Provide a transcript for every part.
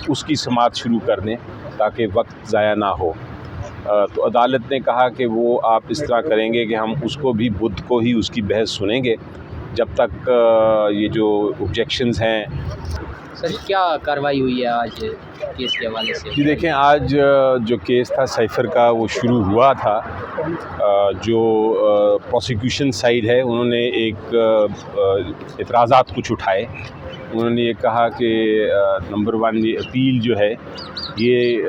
اس کی سماعت شروع کر دیں تاکہ وقت ضائع نہ ہو۔ تو عدالت نے کہا کہ وہ آپ اس طرح کریں گے کہ ہم اس کو بھی بدھ کو ہی اس کی بحث سنیں گے جب تک یہ جو آبجیکشنز ہیں۔ سر کیا کارروائی ہوئی ہے آج کیس کے حوالے سے؟ جی دیکھیں، آج جو کیس تھا سائفر کا وہ شروع ہوا تھا۔ جو پروسیکیوشن سائڈ ہے انہوں نے ایک اعتراضات کچھ اٹھائے۔ انہوں نے یہ کہا کہ نمبر 1 یہ اپیل جو ہے یہ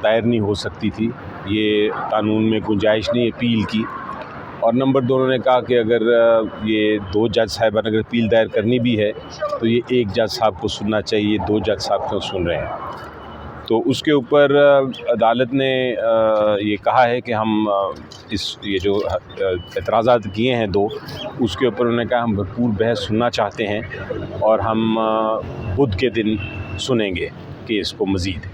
دائر نہیں ہو سکتی تھی، یہ قانون میں گنجائش نہیں اپیل کی۔ اور نمبر 2 انہوں نے کہا کہ اگر یہ 2 جج صاحبان اگر اپیل دائر کرنی بھی ہے تو یہ 1 جج صاحب کو سننا چاہیے، 2 جج صاحب کیوں سن رہے ہیں۔ تو اس کے اوپر عدالت نے یہ کہا ہے کہ ہم یہ جو اعتراضات کیے ہیں 2، اس کے اوپر انہوں نے کہا ہم بھرپور بحث سننا چاہتے ہیں اور ہم بدھ کے دن سنیں گے کیس کو مزید۔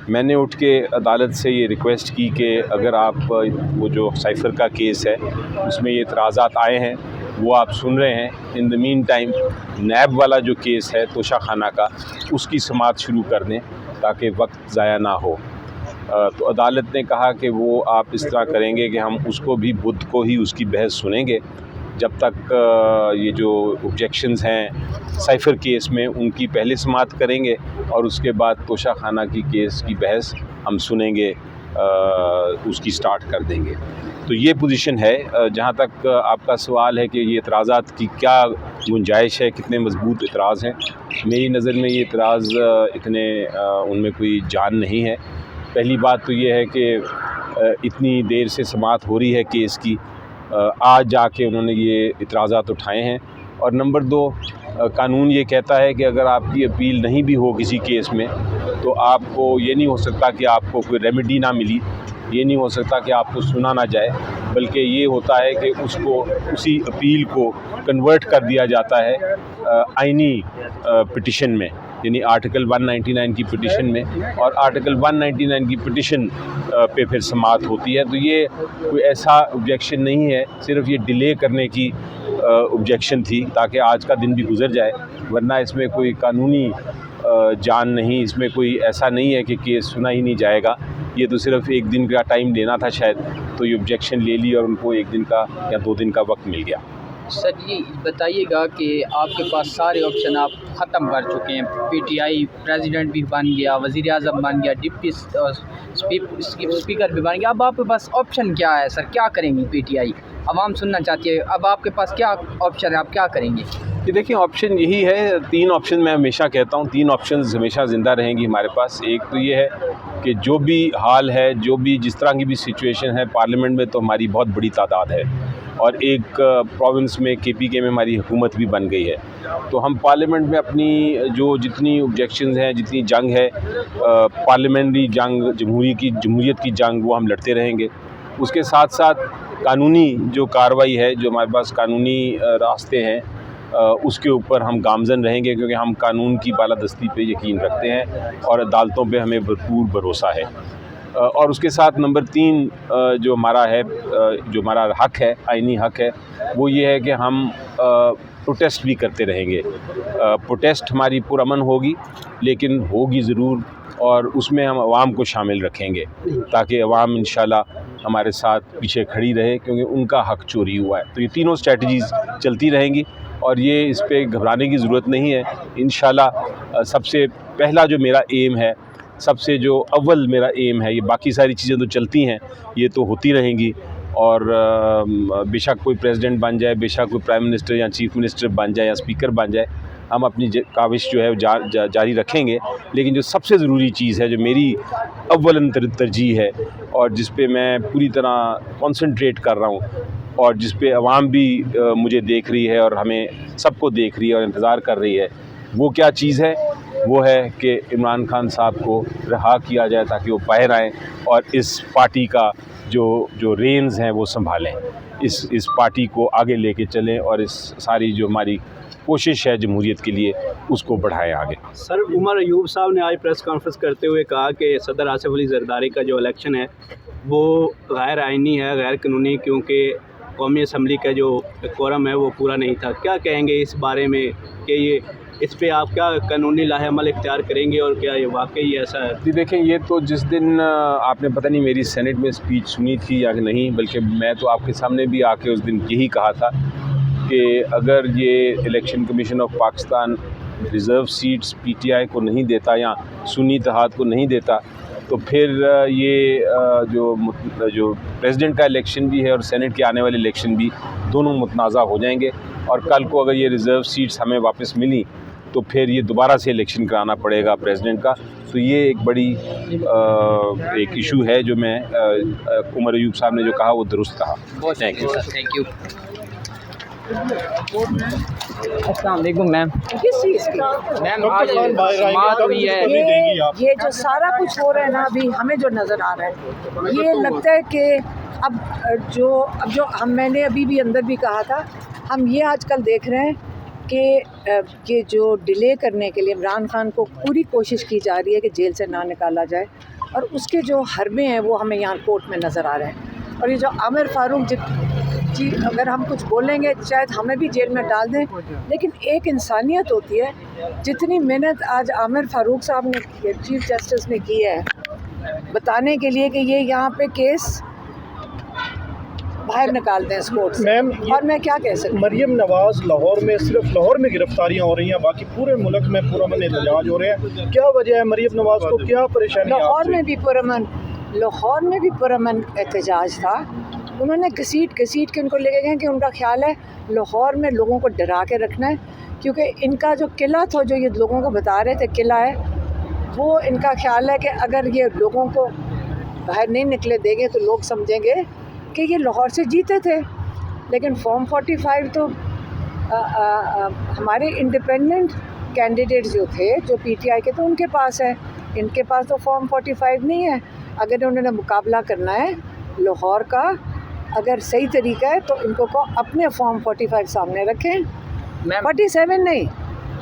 میں نے اٹھ کے عدالت سے یہ ریکویسٹ کی کہ اگر آپ وہ جو سائفر کا کیس ہے اس میں یہ اعتراضات آئے ہیں وہ آپ سن رہے ہیں، ان دا مین ٹائم نیب والا جو کیس ہے توشہ خانہ کا، اس کی سماعت شروع کر دیں تاکہ وقت ضائع نہ ہو۔ تو عدالت نے کہا کہ وہ آپ اس طرح کریں گے کہ ہم اس کو بھی بدھ کو ہی اس کی بحث سنیں گے جب تک یہ جو آبجیکشنز ہیں سائفر کیس میں ان کی پہلے سماعت کریں گے اور اس کے بعد توشہ خانہ کی کیس کی بحث ہم سنیں گے، اس کی سٹارٹ کر دیں گے۔ تو یہ پوزیشن ہے۔ جہاں تک آپ کا سوال ہے کہ یہ اعتراضات کی کیا گنجائش ہے، کتنے مضبوط اعتراض ہیں، میری نظر میں یہ اعتراض اتنے ان میں کوئی جان نہیں ہے۔ پہلی بات تو یہ ہے کہ اتنی دیر سے سماعت ہو رہی ہے کیس کی، آج جا کے انہوں نے یہ اعتراضات اٹھائے ہیں۔ اور نمبر 2 قانون یہ کہتا ہے کہ اگر آپ کی اپیل نہیں بھی ہو کسی کیس میں تو آپ کو یہ نہیں ہو سکتا کہ آپ کو کوئی ریمیڈی نہ ملی، یہ نہیں ہو سکتا کہ آپ کو سنا نہ جائے، بلکہ یہ ہوتا ہے کہ اس کو اسی اپیل کو کنورٹ کر دیا جاتا ہے آئینی پٹیشن میں، یعنی آرٹیکل 199 کی پٹیشن میں، اور آرٹیکل 199 کی پٹیشن پہ پھر سماعت ہوتی ہے۔ تو یہ کوئی ایسا آبجیکشن نہیں ہے، صرف یہ ڈیلے کرنے کی آبجیکشن تھی تاکہ آج کا دن بھی گزر جائے، ورنہ اس میں کوئی قانونی جان نہیں، اس میں کوئی ایسا نہیں ہے کہ کیس سنا ہی نہیں جائے گا۔ یہ تو صرف 1 دن کا ٹائم لینا تھا شاید، تو یہ آبجیکشن لے لی اور ان کو 1 دن کا یا 2 دن کا وقت مل گیا۔ سر جی بتائیے گا کہ آپ کے پاس سارے آپشن آپ ختم کر چکے ہیں، پی ٹی آئی پریزیڈنٹ بھی بن گیا، وزیر اعظم بن گیا، ڈپٹی اسپیکر بھی بن گیا، اب آپ کے پاس آپشن کیا ہے سر؟ کیا کریں گی پی ٹی آئی؟ عوام سننا چاہتی ہے، اب آپ کے پاس کیا آپشن ہے، آپ کیا کریں گے؟ کہ دیکھیں آپشن یہی ہے، 3 آپشن میں ہمیشہ کہتا ہوں، 3 آپشنز ہمیشہ زندہ رہیں گی ہمارے پاس۔ ایک تو یہ ہے کہ جو بھی حال ہے، جو بھی جس طرح کی بھی سچویشن ہے، پارلیمنٹ میں تو ہماری بہت بڑی تعداد ہے، اور ایک پروونس میں KPK میں ہماری حکومت بھی بن گئی ہے، تو ہم پارلیمنٹ میں اپنی جو جتنی آبجیکشنز ہیں، جتنی جنگ ہے، پارلیمنٹری جنگ، جمہوریت کی جنگ، وہ ہم لڑتے رہیں گے۔ اس کے ساتھ ساتھ قانونی جو کارروائی ہے، جو ہمارے پاس قانونی راستے ہیں، اس کے اوپر ہم گامزن رہیں گے، کیونکہ ہم قانون کی بالادستی پہ یقین رکھتے ہیں اور عدالتوں پہ ہمیں بھرپور بھروسہ ہے۔ اور اس کے ساتھ نمبر 3 جو ہمارا ہے، جو ہمارا حق ہے، آئینی حق ہے، وہ یہ ہے کہ ہم پروٹیسٹ بھی کرتے رہیں گے۔ پروٹیسٹ ہماری پرامن ہوگی، لیکن ہوگی ضرور، اور اس میں ہم عوام کو شامل رکھیں گے تاکہ عوام انشاءاللہ ہمارے ساتھ پیچھے کھڑی رہے، کیونکہ ان کا حق چوری ہوا ہے۔ تو یہ تینوں اسٹریٹجیز چلتی رہیں گی، اور یہ اس پہ گھبرانے کی ضرورت نہیں ہے۔ انشاءاللہ سب سے پہلا جو میرا ایم ہے، سب سے جو اول میرا ایم ہے، یہ باقی ساری چیزیں تو چلتی ہیں، یہ تو ہوتی رہیں گی، اور بے شک کوئی پریزیڈنٹ بن جائے، بے شک کوئی پرائم منسٹر یا چیف منسٹر بن جائے یا اسپیکر بن جائے، ہم اپنی کاوش جو ہے جاری رکھیں گے۔ لیکن جو سب سے ضروری چیز ہے، جو میری اولن ترجیح ہے، اور جس پہ میں پوری طرح کنسنٹریٹ کر رہا ہوں، اور جس پہ عوام بھی مجھے دیکھ رہی ہے اور ہمیں سب کو دیکھ رہی ہے اور انتظار کر رہی ہے، وہ کیا چیز ہے؟ وہ ہے کہ عمران خان صاحب کو رہا کیا جائے تاکہ وہ باہر آئیں اور اس پارٹی کا جو رینز ہیں وہ سنبھالیں، اس پارٹی کو آگے لے کے چلیں، اور اس ساری جو ہماری کوشش ہے جمہوریت کے لیے اس کو بڑھائیں آگے۔ سر عمر ایوب صاحب نے آج پریس کانفرنس کرتے ہوئے کہا کہ صدر آصف علی زرداری کا جو الیکشن ہے وہ غیر آئینی ہے، غیر قانونی، کیونکہ قومی اسمبلی کا جو کورم ہے وہ پورا نہیں تھا۔ کیا کہیں گے اس بارے میں کہ یہ اس پہ آپ کیا قانونی لاہ عمل اختیار کریں گے اور کیا یہ واقعی ایسا ہے؟ جی دیکھیں، یہ تو جس دن آپ نے پتہ نہیں میری سینٹ میں اسپیچ سنی تھی یا نہیں، بلکہ میں تو آپ کے سامنے بھی آ کے اس دن یہی کہا تھا کہ اگر یہ election commission of Pakistan reserve seats P T I کو نہیں دیتا یا سنی اتحاد کو نہیں دیتا تو پھر یہ جو پریزیڈنٹ کا الیکشن بھی ہے اور سینٹ کے آنے والے الیکشن بھی دونوں متنازع ہو جائیں گے، اور کل کو اگر یہ ریزرو سیٹس ہمیں واپس ملی تو پھر یہ دوبارہ سے الیکشن کرانا پڑے گا پریزیڈنٹ کا. تو یہ ایک بڑی ایک ایشو ہے جو میں عمر ایوب صاحب نے جو کہا وہ درست کہا. Thank you. Thank you. السلام علیکم میم. کس چیز کی؟ میم آج سماعت ہوئی ہے. یہ جو سارا کچھ ہو رہا ہے نا ابھی ہمیں جو نظر آ رہا ہے یہ لگتا ہے کہ اب جو میں نے ابھی بھی اندر بھی کہا تھا، ہم یہ آج کل دیکھ رہے ہیں کہ یہ جو ڈیلے کرنے کے لیے عمران خان کو پوری کوشش کی جا رہی ہے کہ جیل سے نہ نکالا جائے، اور اس کے جو حربے ہیں وہ ہمیں یہاں کورٹ میں نظر آ رہے ہیں. اور یہ جو عامر فاروق جی اگر ہم کچھ بولیں گے شاید ہمیں بھی جیل میں ڈال دیں، لیکن ایک انسانیت ہوتی ہے. جتنی محنت آج عامر فاروق صاحب نے چیف جسٹس نے کی ہے بتانے کے لیے کہ یہ یہاں پہ کیس باہر نکال دیں اس کورٹ سے، اور میں کیا کہہ سکتی ہوں. مریم نواز لاہور میں، صرف لاہور میں گرفتاریاں ہو رہی ہیں، باقی پورے ملک میں پرامن احتجاج ہو رہے ہیں. کیا وجہ ہے مریم نواز کو، کیا پریشانی؟ لاہور میں بھی پرامن احتجاج تھا. انہوں نے گھسیٹ کے ان کو لے کے گئے کہ ان کا خیال ہے لاہور میں لوگوں کو ڈرا کے رکھنا ہے، کیونکہ ان کا جو قلعہ تھا جو یہ لوگوں کو بتا رہے تھے قلعہ ہے، وہ ان کا خیال ہے کہ اگر یہ لوگوں کو باہر نہیں نکلے دیں گے تو لوگ سمجھیں گے کہ یہ لاہور سے جیتے تھے. لیکن فارم 45 تو ہمارے انڈیپینڈنٹ کینڈیڈیٹ جو تھے جو پی ٹی آئی کے تو ان کے پاس ہے، ان کے پاس تو فارم 45 نہیں ہے. اگر انہوں نے مقابلہ کرنا ہے لاہور کا، اگر صحیح طریقہ ہے تو ان کو اپنے فارم 45 سامنے رکھیں. 47 نہیں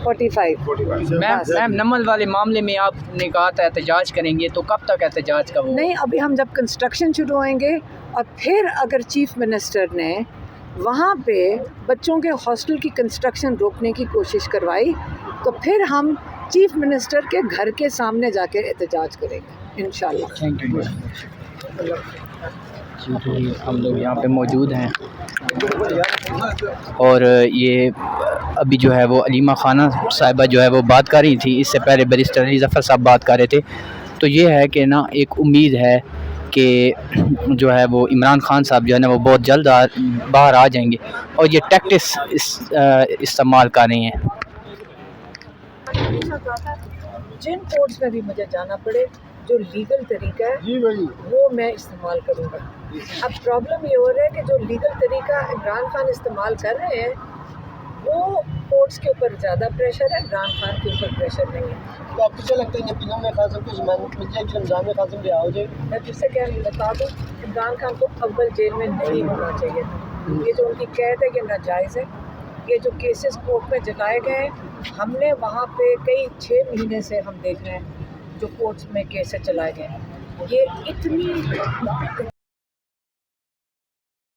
45. میم نمل والے معاملے میں آپ نے کہا تھا احتجاج کریں گے، تو کب تک احتجاج کا؟ نہیں، ابھی ہم جب کنسٹرکشن شروع ہوئیں گے اور پھر اگر چیف منسٹر نے وہاں پہ بچوں کے ہاسٹل کی کنسٹرکشن روکنے کی کوشش کروائی تو پھر ہم چیف منسٹر کے گھر کے سامنے جا کے احتجاج کریں گے انشاءاللہ. Thank you. ہم لوگ یہاں پہ موجود ہیں اور یہ ابھی جو ہے وہ علیمہ خانہ صاحبہ جو ہے وہ بات کر رہی تھی، اس سے پہلے بیرسٹر علی ظفر صاحب بات کر رہے تھے. تو یہ ہے کہ نا ایک امید ہے کہ جو ہے وہ عمران خان صاحب جو ہے نا وہ بہت جلد باہر آ جائیں گے، اور یہ ٹیکٹس استعمال کر رہے ہیں. جن کورٹس میں بھی مجھے جانا پڑے جو لیگل طریقہ ہے وہ میں استعمال کروں گا. اب پرابلم یہ ہو رہا ہے کہ جو لیگل طریقہ عمران خان استعمال کر رہے ہیں وہ کورٹس کے اوپر زیادہ پریشر ہے، عمران خان کے اوپر پریشر نہیں ہے. تو آپ کو کیا لگتا ہے کہ عمران خان کو ضمانت مل جائے کہ رمضان خاصم رہا ہو جائے؟ میں جس سے کیا بتا دوں، عمران خان کو اول جیل میں نہیں ہونا چاہیے تھا. یہ جو ان کی قید ہے یہ ناجائز ہے. یہ جو کیسز کورٹ میں جلائے گئے ہیں، ہم نے وہاں پہ کئی 6 مہینے سے ہم دیکھ رہے ہیں جو کورٹس میں کیسز چلائے گئے ہیں، یہ اتنی